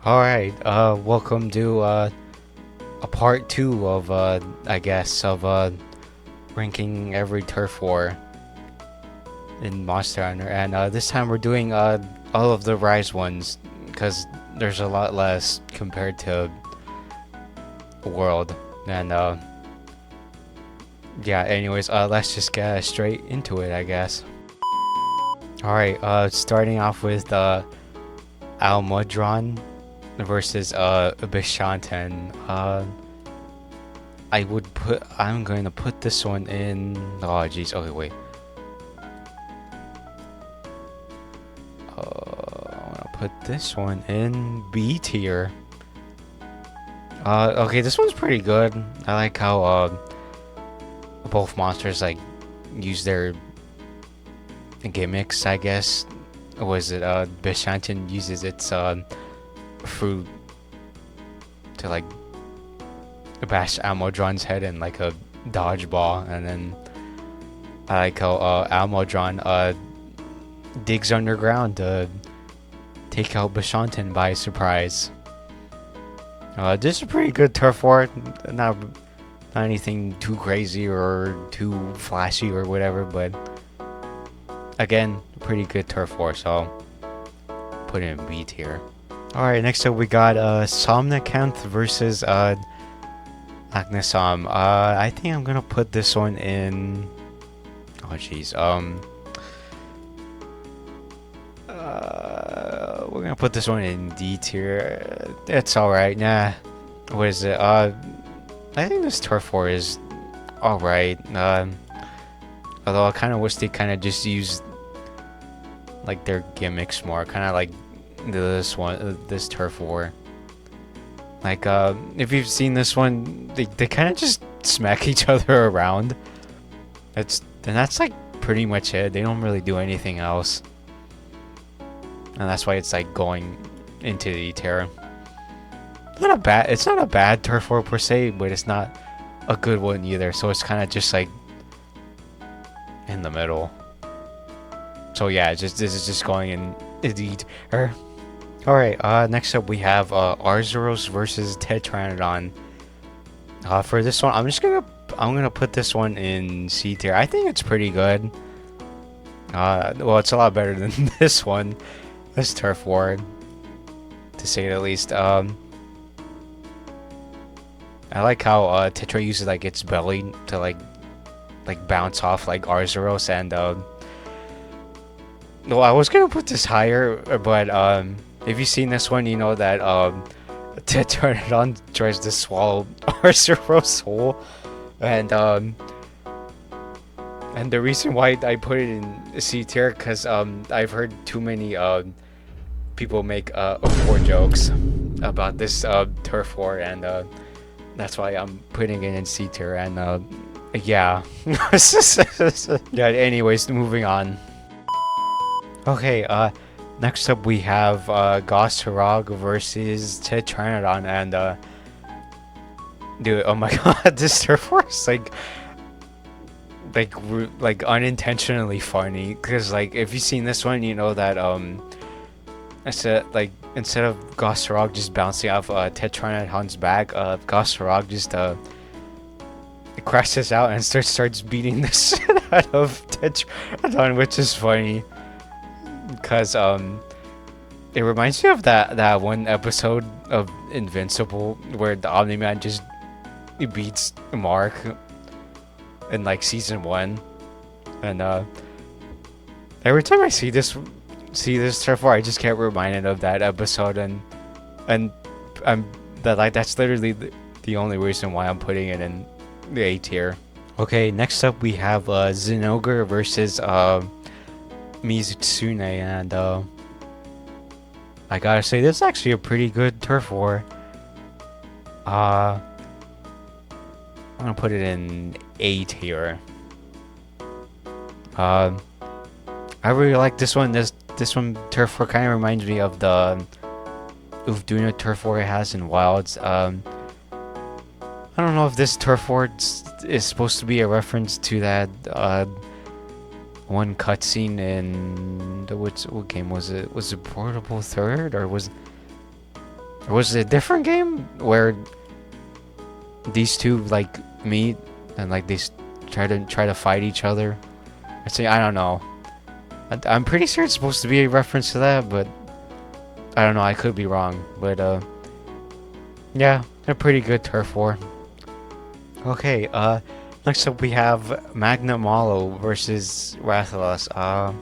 Alright, welcome to a part two of I guess of ranking every turf war in Monster Hunter, and this time we're doing all of the Rise ones because there's a lot less compared to World, and yeah. Anyways, let's just get straight into it, I guess. Alright, starting off with Almudron versus Bishanten. I'm going to put this one in. Oh jeez. Okay, wait. I want to put this one in B tier. Okay, this one's pretty good. I like how both monsters like use their gimmicks, I guess. Was it Bishanten uses its fruit to like bash Almudron's head in like a dodgeball, and then I like how Almudron digs underground to take out Bishanten by surprise. This is a pretty good turf war. Not anything too crazy or too flashy or whatever, but again, pretty good turf war, so put it in B tier. Alright, next up we got Somnicanth versus Agnesam. I think I'm gonna put this one in. Oh jeez. We're gonna put this one in D tier. It's alright. Nah. What is it? I think this turf war is alright. Although I kind of wish they kind of just used like their gimmicks more, kind of like this turf war. Like if you've seen this one, they kind of just smack each other around. That's like pretty much it. They don't really do anything else, and that's why it's like going into the tier. It's not a bad turf war per se, but it's not a good one either. So it's kind of just like in the middle. So yeah, this is just going in the tier. Alright, next up we have Arzuros versus Tetranodon. For this one, I'm gonna put this one in C tier. I think it's pretty good. Well, it's a lot better than this one, this turf war, to say the least. I like how Tetra uses like its belly to like bounce off like Arzuros, and no, I was gonna put this higher, but if you've seen this one, you know that Tetranodon tries to swallow Arzuros whole, and the reason why I put it in C tier, because I've heard too many people make 4 jokes about this turf war, and that's why I'm putting it in C tier. And yeah. Yeah. Anyways, moving on. Okay. Next up we have Goshorog versus Tetranodon, and dude, oh my god, this turf war is like unintentionally funny, because like if you've seen this one, you know that instead of Goshorog just bouncing off Tetranodon's back, Goshorog just crashes out and starts beating the shit out of Tetranodon, which is funny. Because it reminds me of that one episode of Invincible where the Omni-Man just beats Mark in like season 1, and every time I see this turf war, I just get reminded of that episode, and that's literally the only reason why I'm putting it in the A tier. Okay, next up we have Zinogre versus Mizutsume, and I gotta say, this is actually a pretty good turf war. I'm gonna put it in A tier. I really like this one. This one turf war kind of reminds me of the Uvduna turf war it has in Wilds. I don't know if this turf war is supposed to be a reference to that one cutscene in what game was it? Was it Portable Third, or was Was it a different game where these two like meet and like they try to fight each other? I say I don't know. I'm pretty sure it's supposed to be a reference to that, but I don't know. I could be wrong, but yeah, a pretty good turf war. Okay, next up we have Magna Malo versus Rathalos. I'll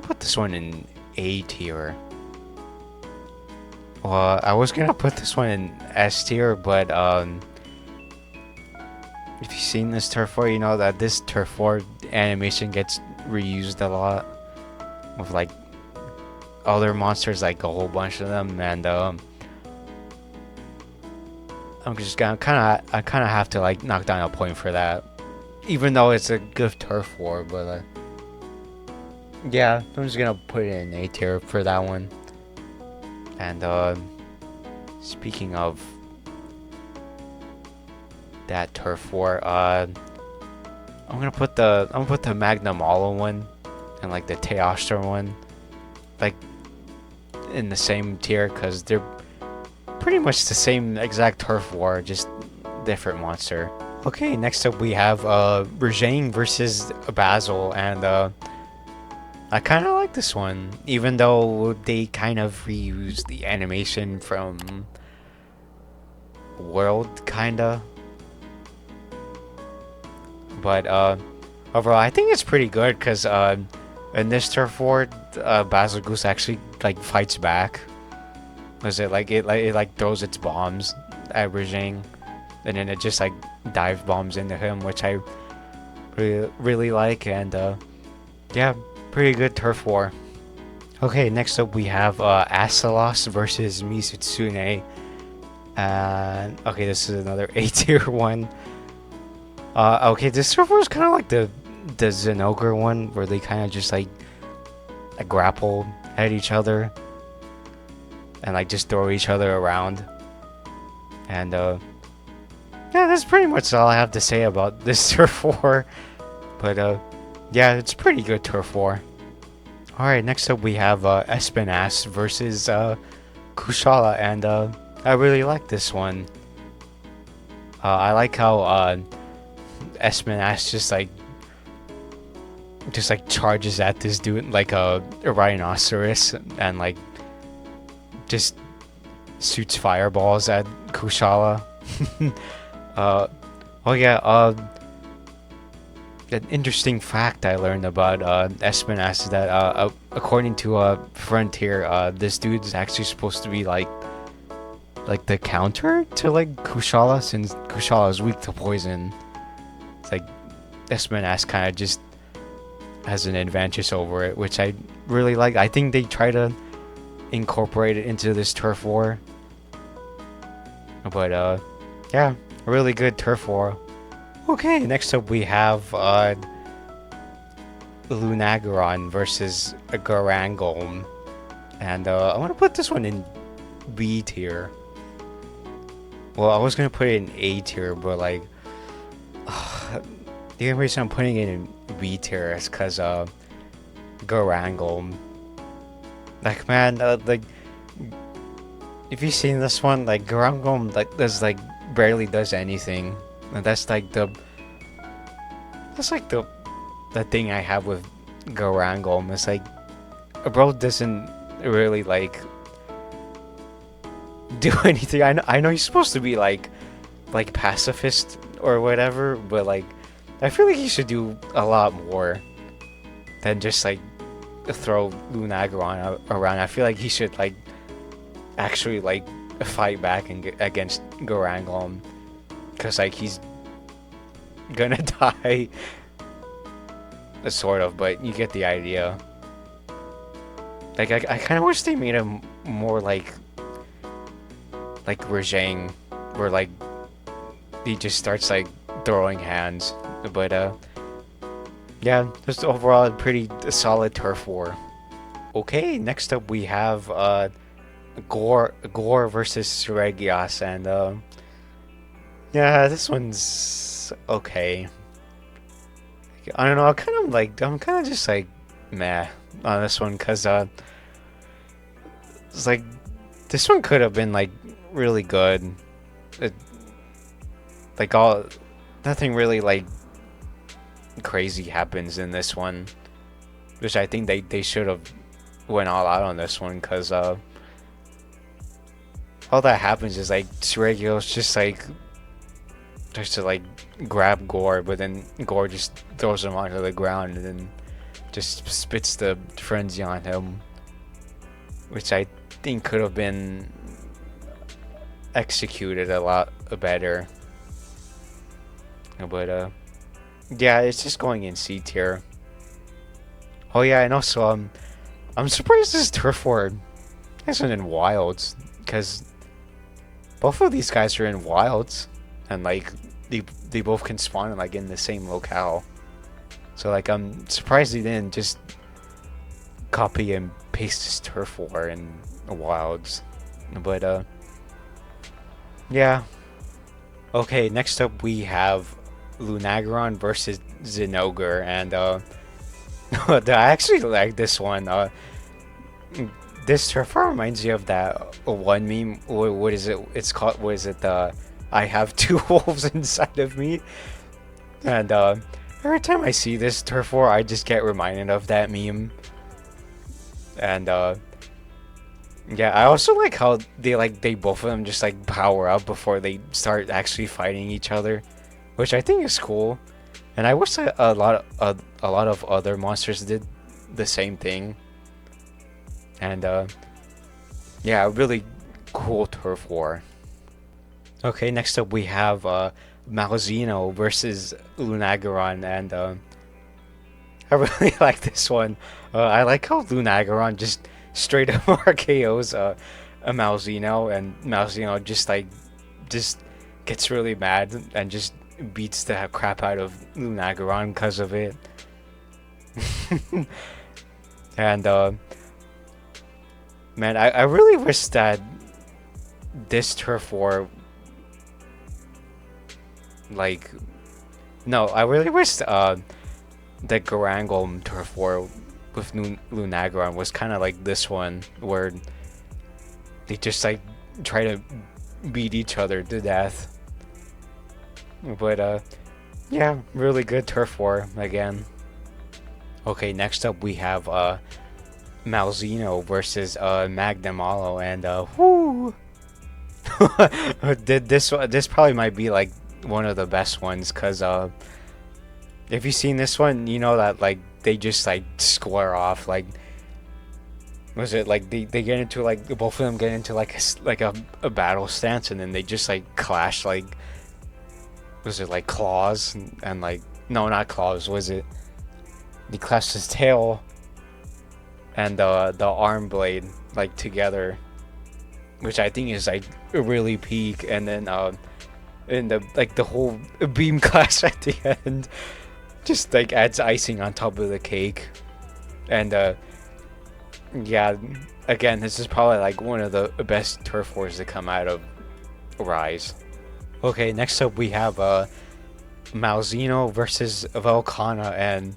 put this one in A tier. Well, I was gonna put this one in S tier, but if you've seen this turf war, you know that this turf war animation gets reused a lot with like other monsters, like a whole bunch of them, and I'm just gonna I kind of have to like knock down a point for that, even though it's a good turf war. But yeah, I'm just gonna put it in A tier for that one. And speaking of that turf war, I'm gonna put the Magna Malo one and like the Teostra one like in the same tier because they're pretty much the same exact turf war, just different monster. Okay, next up we have Rajang versus Basil, and I kind of like this one, even though they kind of reused the animation from World, kinda. But overall, I think it's pretty good because in this turf war, Basil Goose actually like fights back. Was it like it throws its bombs at Rajang, and then it just like dive bombs into him, which I really like, and yeah, pretty good turf war. Okay, next up we have Astalos versus Misutsune. And okay, this is another A tier one. Okay, this turf war is kind of like the Zenogre one, where they kind of just like grapple at each other and like just throw each other around. And yeah, that's pretty much all I have to say about this turf war. But yeah, it's pretty good turf war. Alright, next up we have Espinas versus Kushala, and I really like this one. I like how Espinas just like charges at this dude like a rhinoceros and like just shoots fireballs at Kushala. Oh yeah, an interesting fact I learned about Espinas is that according to Frontier, this dude's actually supposed to be like the counter to like Kushala, since Kushala is weak to poison. It's like Espinas kind of just has an advantage over it, which I really like. I think they try to incorporate it into this turf war, but yeah, a really good turf war. Okay, next up we have Lunagaron versus Garangolm, and I want to put this one in B tier. Well, I was gonna put it in A tier, but like the only reason I'm putting it in B tier is because Garangolm. Like, man, like if you've seen this one, like Garangolm like barely does anything. And that's like the thing I have with Garangolm. It's like bro doesn't really like do anything. I know he's supposed to be like pacifist or whatever, but like I feel like he should do a lot more than just like throw Lunagaron around. I feel like he should like actually like fight back against Garangolm. Because, like, he's gonna die. Sort of, but you get the idea. Like, I kind of wish they made him more like Rajang, where, like, he just starts, like, throwing hands. But, yeah, just overall a pretty solid turf war. Okay, next up we have, Gore versus Regias, and, yeah, this one's okay. I don't know. I'm kind of just like meh on this one because it's like This one could have been like really good. It, like all, nothing really like crazy happens in this one, which I think they should have went all out on this one, because all that happens is like Tsuregyo's just like tries to like grab Gore, but then Gore just throws him onto the ground and then just spits the frenzy on him, which I think could have been executed a lot better. But yeah, it's just going in C tier. Oh yeah, and also I'm surprised this Turf War isn't in Wilds, because both of these guys are in Wilds, and like they both can spawn like in the same locale. So like I'm surprised they didn't just copy and paste this Turf War in Wilds. But yeah. Okay, next up we have Lunagaron versus Zinogre, and I actually like this one. This Turf War reminds you of that one meme. What is it? It's called. What is it? I have two wolves inside of me. And every time I see this Turf War, I just get reminded of that meme. And yeah, I also like how they both of them just like power up before they start actually fighting each other, which I think is cool. And I wish that a lot of other monsters did the same thing. And yeah, really cool Turf War. Okay, next up we have Malzeno versus Lunagaron, and I really like this one. I like how Lunagaron just straight up RKO's a Malzeno, and Malzeno just gets really mad and just beats the crap out of Lunagaron because of it. And man, I really wish that this Turf War, like, no, I really wish the Garangol Turf War with Lunagaron was kind of like this one, where they just like try to beat each other to death. But yeah, really good Turf War again. Okay, next up we have Malzeno versus Magnamalo, and whoo! This probably might be like one of the best ones, because if you've seen this one, you know that like they just like square off. Like, was it like they get into like both of them get into like a battle stance, and then they just like clash, like, was it like claws and like, no, not claws, was it, they clashed his tail and the arm blade like together, which I think is like really peak. And then in the whole beam clash at the end just like adds icing on top of the cake. And yeah, again, this is probably like one of the best Turf Wars to come out of Rise. Okay, next up we have Malzeno versus Velkhana, and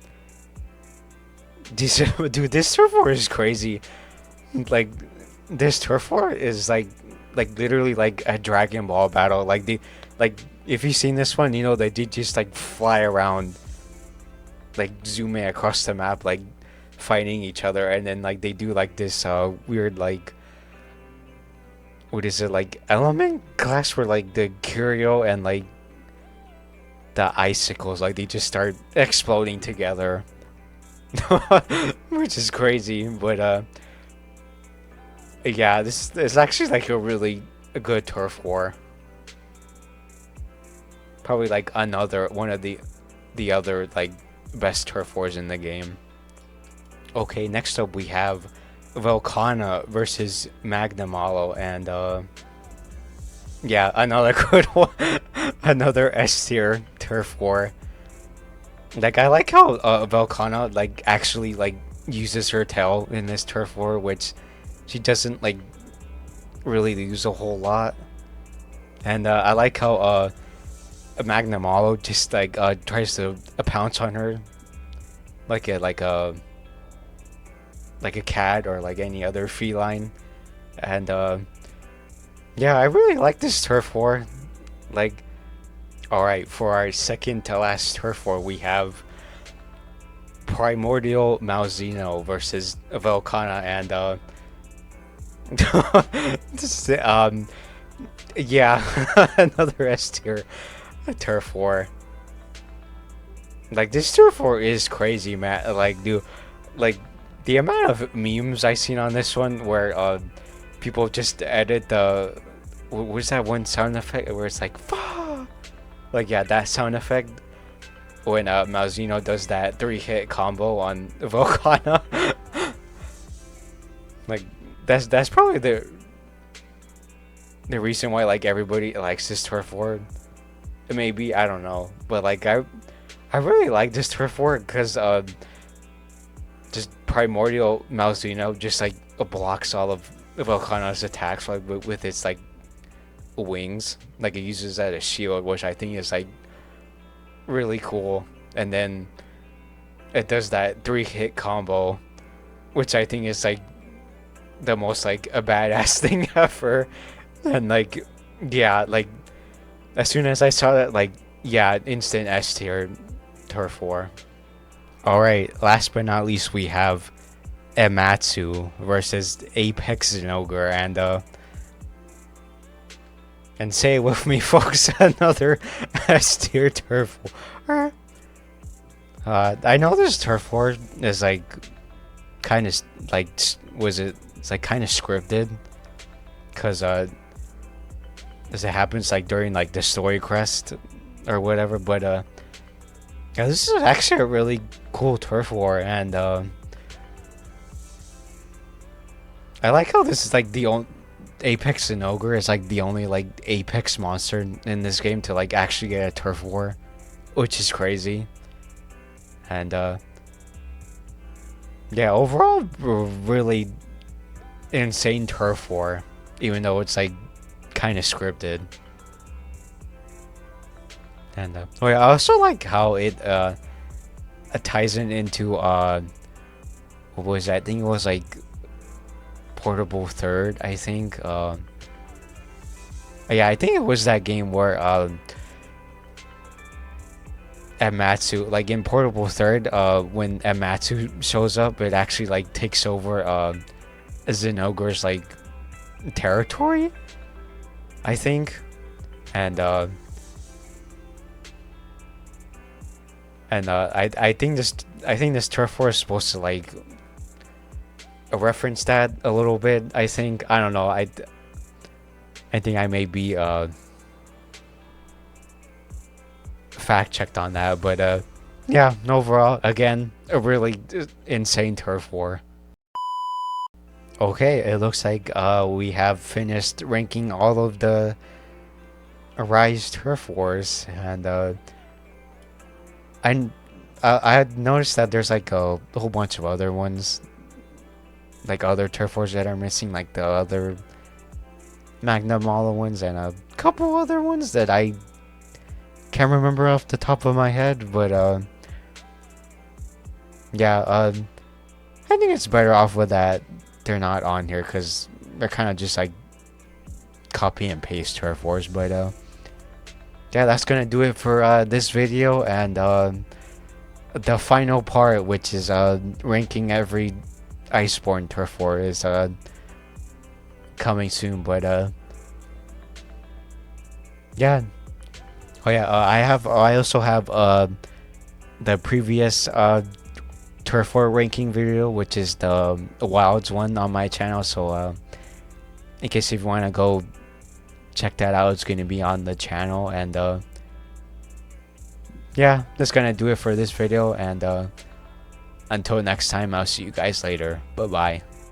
dude, this Turf War is crazy. Like, this Turf War is like literally like a Dragon Ball battle. Like if you've seen this one, you know they did just like fly around, like zooming across the map, like fighting each other, and then like they do like this weird, like, what is it, like element clash where like the Curio and like the icicles, like they just start exploding together. Which is crazy. But yeah, this is actually like a good Turf War. Probably like another one of the other like best Turf Wars in the game. Okay, next up we have Velkhana versus Magnamalo, and yeah, another good one. Another S tier Turf War. Like, I like how Velkhana like actually like uses her tail in this Turf War, which she doesn't like really use a whole lot. And I like how Magnamalo just like tries to pounce on her like a cat or like any other feline. And Yeah, I really like this turf war. Like, alright, for our second to last turf war, we have Primordial Malzeno versus Velkhana and yeah, another S tier turf war. Like this turf war is crazy, man. Like, dude, like the amount of memes I seen on this one where people just edit the what was that one sound effect where it's like "Fuck!" Like yeah, that sound effect when Malzeno does that 3-hit combo on Velkhana. Like that's probably the reason why like everybody likes this turf war. Maybe I don't know, but like I really like this turf war because just Primordial Malzeno just like blocks all of Velkhana's attacks like with its like wings. Like it uses that as shield, which I think is like really cool. And then it does that 3-hit combo, which I think is like the most like a badass thing ever. And like yeah, like as soon as I saw that, like yeah, instant S tier turf war. Alright, last but not least we have Ematsu versus Apex Zinogre and say it with me folks, another S tier turf war. I know this turf war is like kind of like it's like kind of scripted because as it happens like during like the story crest or whatever, but yeah, this is actually a really cool turf war, and I like how this is like the only Apex Zinogre is like the only like Apex monster in this game to like actually get a turf war, which is crazy. And yeah, overall really insane turf war, even though it's like kind of scripted. And oh yeah, I also like how it ties into what was that? I think it was like Portable Third, I think. Yeah, I think it was that game where Ematsu, like in Portable Third, when Ematsu shows up, it actually like takes over Zinogre's like territory, I think. And I think this turf war is supposed to like reference that a little bit. I think, I don't know. I think I may be fact checked on that, but yeah. Overall, again, a really insane turf war. Okay, it looks like we have finished ranking all of the Arise turf wars, and I had noticed that there's like a whole bunch of other ones, like other turf wars that are missing, like the other Magna Mala ones and a couple other ones that I can't remember off the top of my head. But yeah, I think it's better off with that they're not on here because they're kind of just like copy and paste turf wars. But yeah, that's gonna do it for this video, and the final part, which is ranking every Iceborne turf war, is coming soon. But yeah. Oh yeah, I also have the previous turf war ranking video, which is the Wilds one on my channel. So in case if you want to go check that out, it's gonna be on the channel. And yeah, that's gonna do it for this video, and until next time, I'll see you guys later. Bye bye.